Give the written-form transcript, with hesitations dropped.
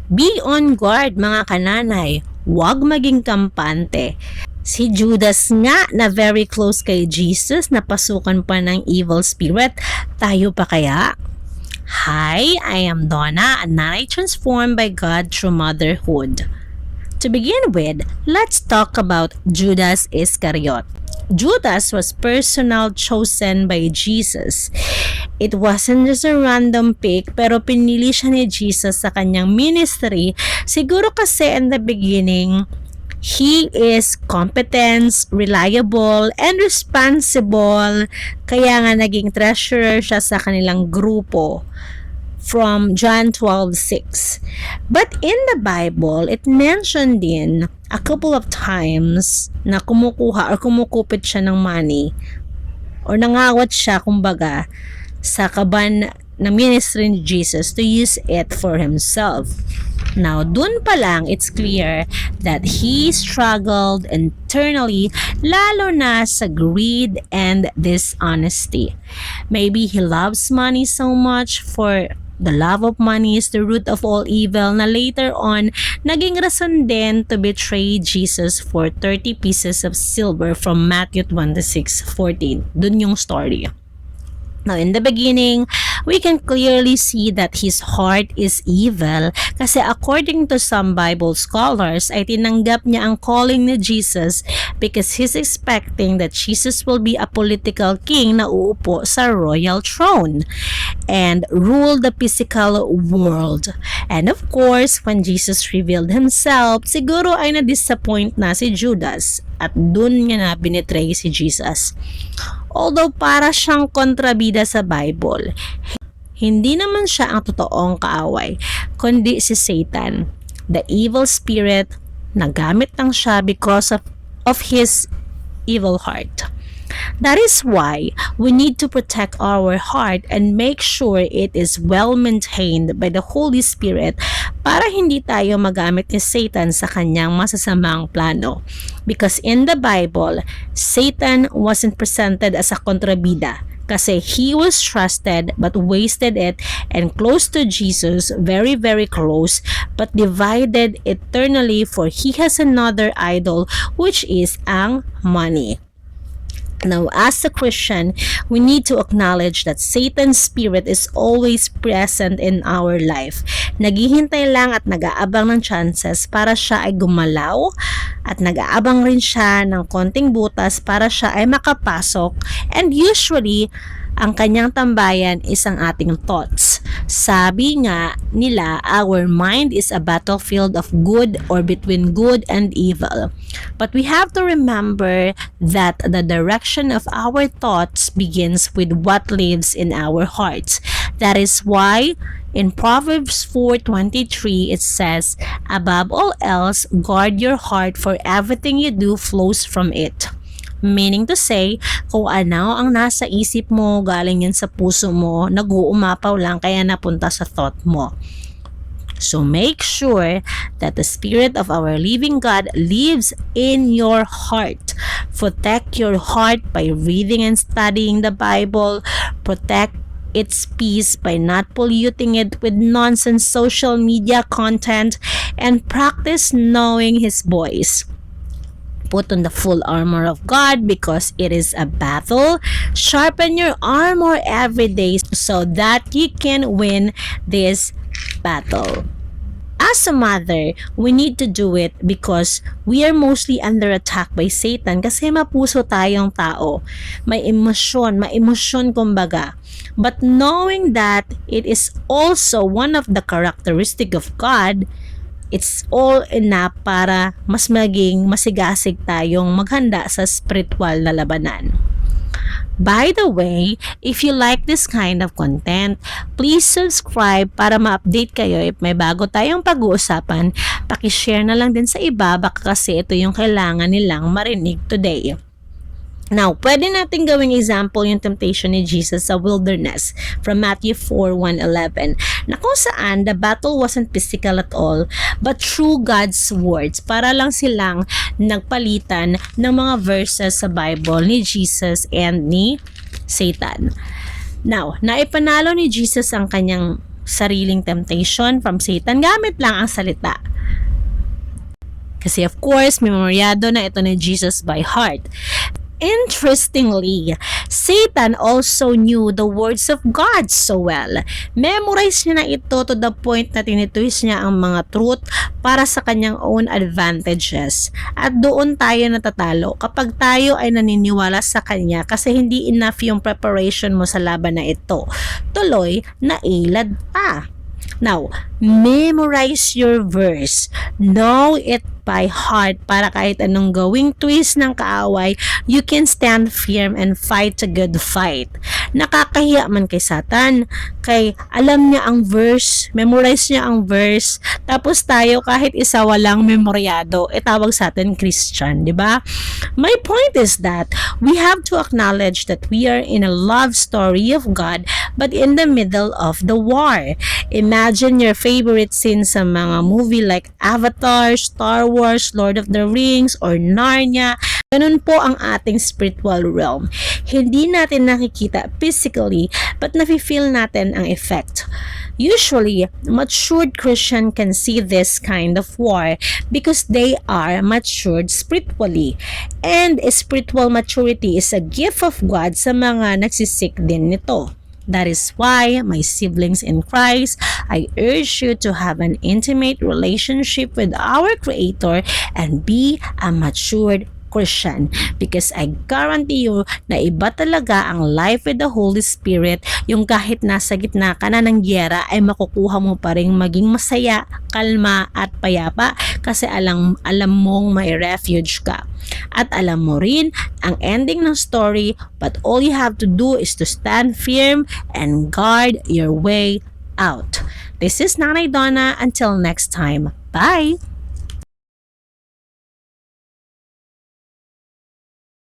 Be on guard mga kananay, huwag maging kampante. Si Judas nga na very close kay Jesus, napasukan pa ng evil spirit, tayo pa kaya? Hi, I am Donna, a nanay transformed by God through motherhood. To begin with, let's talk about Judas Iscariot. Judas was personal chosen by Jesus. It wasn't just a random pick, pero pinili siya ni Jesus sa kanyang ministry. Siguro kasi in the beginning, he is competent, reliable, and responsible. Kaya nga naging treasurer siya sa kanilang grupo from John 12:6. But in the Bible, it mentioned din a couple of times na kumukuha or kumukupit siya ng money or nangawat siya kumbaga sa kaban ng ministry ni Jesus to use it for himself. Now, dun pa lang, it's clear that he struggled internally, lalo na sa greed and dishonesty. Maybe he loves money so much, for the love of money is the root of all evil, na later on, naging rason din to betray Jesus for 30 pieces of silver from Matthew 26:14. Dun yung story. Now, in the beginning, we can clearly see that his heart is evil kasi according to some Bible scholars, ay tinanggap niya ang calling ni Jesus because he's expecting that Jesus will be a political king na uupo sa royal throne and rule the physical world. And of course, when Jesus revealed himself, siguro ay na-disappoint na si Judas at dun niya na binitray si Jesus. Although para siyang kontrabida sa Bible, hindi naman siya ang totoong kaaway, kundi si Satan, the evil spirit na gamit lang siya because of his evil heart. That is why we need to protect our heart and make sure it is well maintained by the Holy Spirit para hindi tayo magamit ni Satan sa kanyang masasamang plano. Because in the Bible, Satan wasn't presented as a kontrabida kasi he was trusted but wasted it and close to Jesus, very very close, but divided eternally for he has another idol which is ang money. Now, as a Christian, we need to acknowledge that Satan's spirit is always present in our life. Naghihintay lang at nag-aabang ng chances para siya ay gumalaw at nag-aabang rin siya ng konting butas para siya ay makapasok, and usually, ang kanyang tambayan is ang ating thoughts. Sabi nga nila, our mind is a battlefield of good or between good and evil. But we have to remember that the direction of our thoughts begins with what lives in our hearts. That is why in Proverbs 4:23 it says, above all else, guard your heart, for everything you do flows from it. Meaning to say, kung ano ang nasa isip mo, galing yan sa puso mo, nag-uumapaw lang kaya napunta sa thought mo. So make sure that the Spirit of our living God lives in your heart. Protect your heart by reading and studying the Bible. Protect its peace by not polluting it with nonsense social media content, and practice knowing His voice. Put on the full armor of God because it is a battle. Sharpen your armor every day so that you can win this battle. As a mother, we need to do it because we are mostly under attack by Satan kasi mapuso tayong tao. May emosyon kumbaga. But knowing that it is also one of the characteristic of God, it's all enough para mas maging masigasig tayong maghanda sa spiritual na labanan. By the way, if you like this kind of content, please subscribe para ma-update kayo if may bago tayong pag-uusapan. Paki-share na lang din sa iba baka kasi ito yung kailangan nilang marinig today. Now, pwede natin gawing example yung temptation ni Jesus sa wilderness from Matthew 4:1-11 na kung saan the battle wasn't physical at all but through God's words. Para lang silang nagpalitan ng mga verses sa Bible ni Jesus and ni Satan. Now, naipanalo ni Jesus ang kanyang sariling temptation from Satan gamit lang ang salita. Kasi of course, memoryado na ito ni Jesus by heart. Interestingly, Satan also knew the words of God so well. Memorize niya na ito to the point na tinitwist niya ang mga truth para sa kanyang own advantages. At doon tayo natatalo kapag tayo ay naniniwala sa kanya kasi hindi enough yung preparation mo sa laban na ito. Tuloy, nailad pa. Now, memorize your verse. Know it by heart para kahit anong gawing twist ng kaaway, you can stand firm and fight a good fight. Nakakahiya man kay Satan, kay alam niya ang verse, memorize niya ang verse, tapos tayo kahit isa walang memoryado, tawag sa atin Christian, di ba? My point is that we have to acknowledge that we are in a love story of God, but in the middle of the war. Imagine your favorite scene sa mga movie like Avatar, Star Wars, Lord of the Rings, or Narnia. Ganun po ang ating spiritual realm. Hindi natin nakikita physically, but nafe-feel natin ang effect. Usually, matured Christian can see this kind of war because they are matured spiritually. And spiritual maturity is a gift of God sa mga nagsisik din nito. That is why, my siblings in Christ, I urge you to have an intimate relationship with our Creator and be a matured Christian, because I guarantee you na iba talaga ang life with the Holy Spirit, yung kahit nasa gitna ka na ng gyera ay makukuha mo pa rin maging masaya, kalma at payapa kasi alam mong may refuge ka. At alam mo rin ang ending ng story, but all you have to do is to stand firm and guard your way out. This is Nanay Donna. Until next time, bye!